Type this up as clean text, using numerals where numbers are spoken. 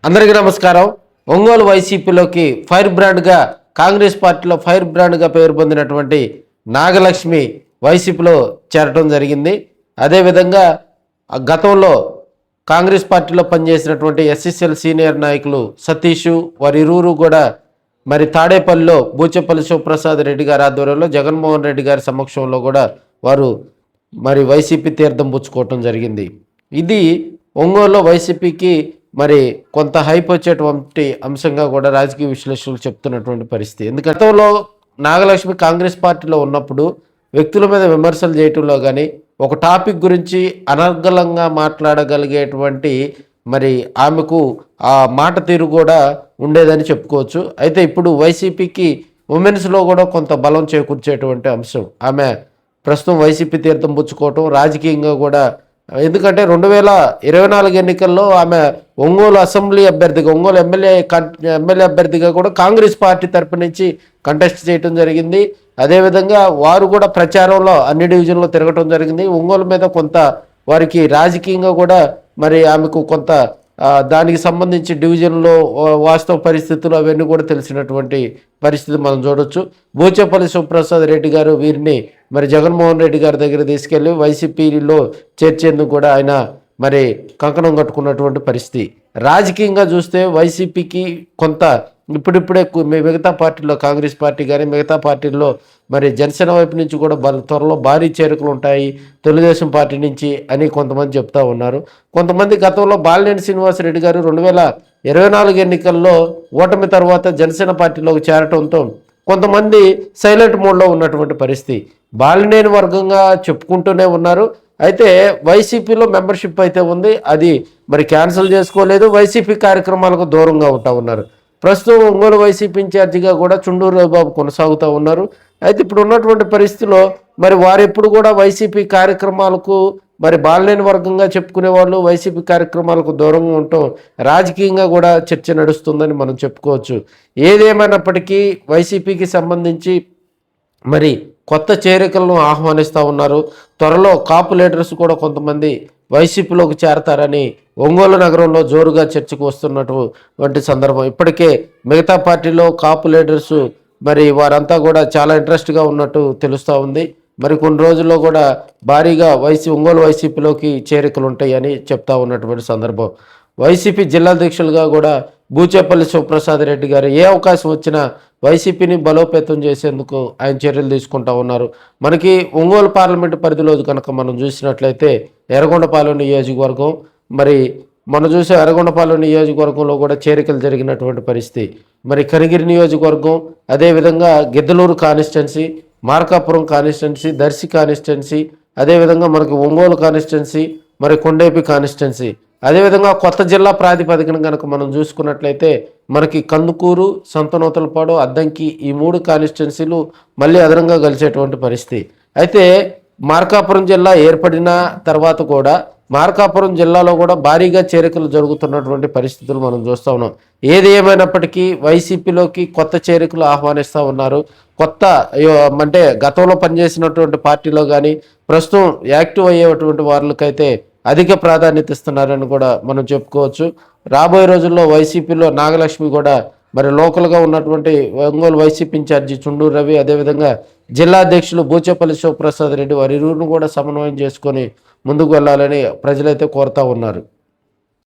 అందరికీ నమస్కారం. ఒంగోలు వైసీపీలోకి ఫైర్ బ్రాండ్గా కాంగ్రెస్ పార్టీలో ఫైర్ బ్రాండ్గా పేరు పొందినటువంటి నాగలక్ష్మి వైసీపీలో చేరటం జరిగింది. అదేవిధంగా గతంలో కాంగ్రెస్ పార్టీలో పనిచేసినటువంటి ఎస్ఎస్ఎల్ సీనియర్ నాయకులు సతీషు వారిరువురు కూడా మరి తాడేపల్లిలో బూచేపల్లి శివప్రసాద్ రెడ్డి గారి ఆధ్వర్యంలో జగన్మోహన్ రెడ్డి గారి సమక్షంలో కూడా వారు మరి వైసీపీ తీర్థం పుచ్చుకోవటం జరిగింది. ఇది ఒంగోలులో వైసీపీకి మరి కొంత హైప్ వచ్చేటువంటి అంశంగా కూడా రాజకీయ విశ్లేషకులు చెప్తున్నటువంటి పరిస్థితి. ఎందుకంటే గతంలో నాగలక్ష్మి కాంగ్రెస్ పార్టీలో ఉన్నప్పుడు వ్యక్తుల మీద విమర్శలు చేయటంలో కానీ ఒక టాపిక్ గురించి అనర్గళంగా మాట్లాడగలిగేటువంటి మరి ఆమెకు ఆ మాట తీరు కూడా ఉండేదని చెప్పుకోవచ్చు. అయితే ఇప్పుడు వైసీపీకి ఉమెన్స్లో కూడా కొంత బలం చేకూర్చేటువంటి అంశం. ఆమె ప్రస్తుతం వైసీపీ తీర్థం పుచ్చుకోవటం రాజకీయంగా కూడా, ఎందుకంటే 2024 ఎన్నికల్లో ఆమె ఒంగోలు అసెంబ్లీ అభ్యర్థిగా, ఒంగోలు ఎమ్మెల్యే అభ్యర్థిగా కూడా కాంగ్రెస్ పార్టీ తరపు నుంచి కంటెస్ట్ చేయడం జరిగింది. అదేవిధంగా వారు కూడా ప్రచారంలో అన్ని డివిజన్లో తిరగటం జరిగింది. ఒంగోలు మీద కొంత వారికి రాజకీయంగా కూడా మరి ఆమెకు కొంత దానికి సంబంధించి డివిజన్లో వాస్తవ పరిస్థితులు అవన్నీ కూడా తెలిసినటువంటి పరిస్థితి మనం చూడొచ్చు. బూచేపల్లి శివప్రసాద్ రెడ్డి గారు వీరిని మరి జగన్మోహన్ రెడ్డి గారి దగ్గర తీసుకెళ్లి వైసీపీలో చేర్చేందుకు కూడా ఆయన మరి కంకణం కట్టుకున్నటువంటి పరిస్థితి. రాజకీయంగా చూస్తే వైసీపీకి కొంత ఇప్పుడిప్పుడే మిగతా పార్టీల్లో కాంగ్రెస్ పార్టీ కానీ మిగతా పార్టీల్లో మరి జనసేన వైపు నుంచి కూడా త్వరలో భారీ చేరికలు ఉంటాయి తెలుగుదేశం పార్టీ నుంచి అని కొంతమంది చెప్తా ఉన్నారు. కొంతమంది గతంలో బాలినేని శ్రీనివాసరెడ్డి గారు 2024 ఎన్నికల్లో ఓటమి తర్వాత జనసేన పార్టీలోకి చేరటంతో కొంతమంది సైలెంట్ మోడ్లో ఉన్నటువంటి పరిస్థితి. బాలినేని వర్గంగా చెప్పుకుంటూనే ఉన్నారు. అయితే వైసీపీలో మెంబర్షిప్ అయితే ఉంది, అది మరి క్యాన్సిల్ చేసుకోలేదు. వైసీపీ కార్యక్రమాలకు దూరంగా ఉంటా ఉన్నారు. ప్రస్తుతం ఒంగోలు వైసీపీ ఇన్ఛార్జిగా కూడా చుండూరు రవిబాబు కొనసాగుతూ ఉన్నారు. అయితే ఇప్పుడు ఉన్నటువంటి పరిస్థితిలో మరి వారెప్పుడు కూడా వైసీపీ కార్యక్రమాలకు మరి బాలినేని వర్గంగా చెప్పుకునే వాళ్ళు వైసీపీ కార్యక్రమాలకు దూరంగా ఉండటం రాజకీయంగా కూడా చర్చ నడుస్తుందని మనం చెప్పుకోవచ్చు. ఏదేమైనప్పటికీ వైసీపీకి సంబంధించి మరి కొత్త చేరికలను ఆహ్వానిస్తూ ఉన్నారు. త్వరలో కాపు లీడర్స్ కూడా కొంతమంది వైసీపీలోకి చేరతారని ఒంగోలు నగరంలో జోరుగా చర్చకు వస్తున్నటువంటి సందర్భం. ఇప్పటికే మిగతా పార్టీలో కాపు లీడర్స్ మరి వారంతా కూడా చాలా ఇంట్రెస్ట్గా ఉన్నట్టు తెలుస్తూ ఉంది. మరి కొన్ని రోజుల్లో కూడా భారీగా ఒంగోలు వైసీపీలోకి చేరికలు ఉంటాయని చెప్తా ఉన్నటువంటి సందర్భం. వైసీపీ జిల్లా అధ్యక్షులుగా కూడా బూచేపల్లి శివప్రసాద్ రెడ్డి గారు ఏ అవకాశం వచ్చినా వైసీపీని బలోపేతం చేసేందుకు ఆయన చర్యలు తీసుకుంటా ఉన్నారు. మనకి ఒంగోలు పార్లమెంటు పరిధిలో కనుక మనం చూసినట్లయితే ఎర్రగొండపాలెం నియోజకవర్గం, మరి మనం చూసే ఎర్రగొండపాలెం నియోజకవర్గంలో కూడా చేరికలు జరిగినటువంటి పరిస్థితి. మరి కనిగిరి నియోజకవర్గం, అదేవిధంగా Giddalur constituency, Markapuram constituency, Darsi constituency, అదేవిధంగా మనకి ఒంగోలు కాన్స్టిట్యున్సీ, మరి కొండేపి కాన్స్టిట్యున్సీ, అదేవిధంగా కొత్త జిల్లా ప్రాతిపదికన కనుక మనం చూసుకున్నట్లయితే మనకి కందుకూరు, సంతనూతలపాడు, అద్దంకి ఈ 3 కాన్స్టిట్యున్సీలు మళ్ళీ అదనంగా కలిసేటువంటి పరిస్థితి. అయితే మార్కాపురం జిల్లా ఏర్పడిన తర్వాత కూడా మార్కాపురం జిల్లాలో కూడా భారీగా చేరికలు జరుగుతున్నటువంటి పరిస్థితులు మనం చూస్తూ ఉన్నాం. ఏది ఏమైనప్పటికీ వైసీపీలోకి కొత్త చేరికలు ఆహ్వానిస్తూ ఉన్నారు. కొత్త అంటే గతంలో పనిచేసినటువంటి పార్టీలో కానీ ప్రస్తుతం యాక్టివ్ అయ్యేటువంటి వాళ్ళకైతే అధిక ప్రాధాన్యత ఇస్తున్నారని కూడా మనం చెప్పుకోవచ్చు. రాబోయే రోజుల్లో వైసీపీలో నాగలక్ష్మి కూడా మరి లోకల్గా ఉన్నటువంటి ఒంగోలు వైసీపీ ఇన్ఛార్జి చుండూరు రవి, అదేవిధంగా జిల్లా అధ్యక్షులు బూచేపల్లి శివప్రసాద్ రెడ్డి వారిరువురిని కూడా సమన్వయం చేసుకొని ముందుకు వెళ్ళాలని ప్రజలైతే కోరుతా ఉన్నారు.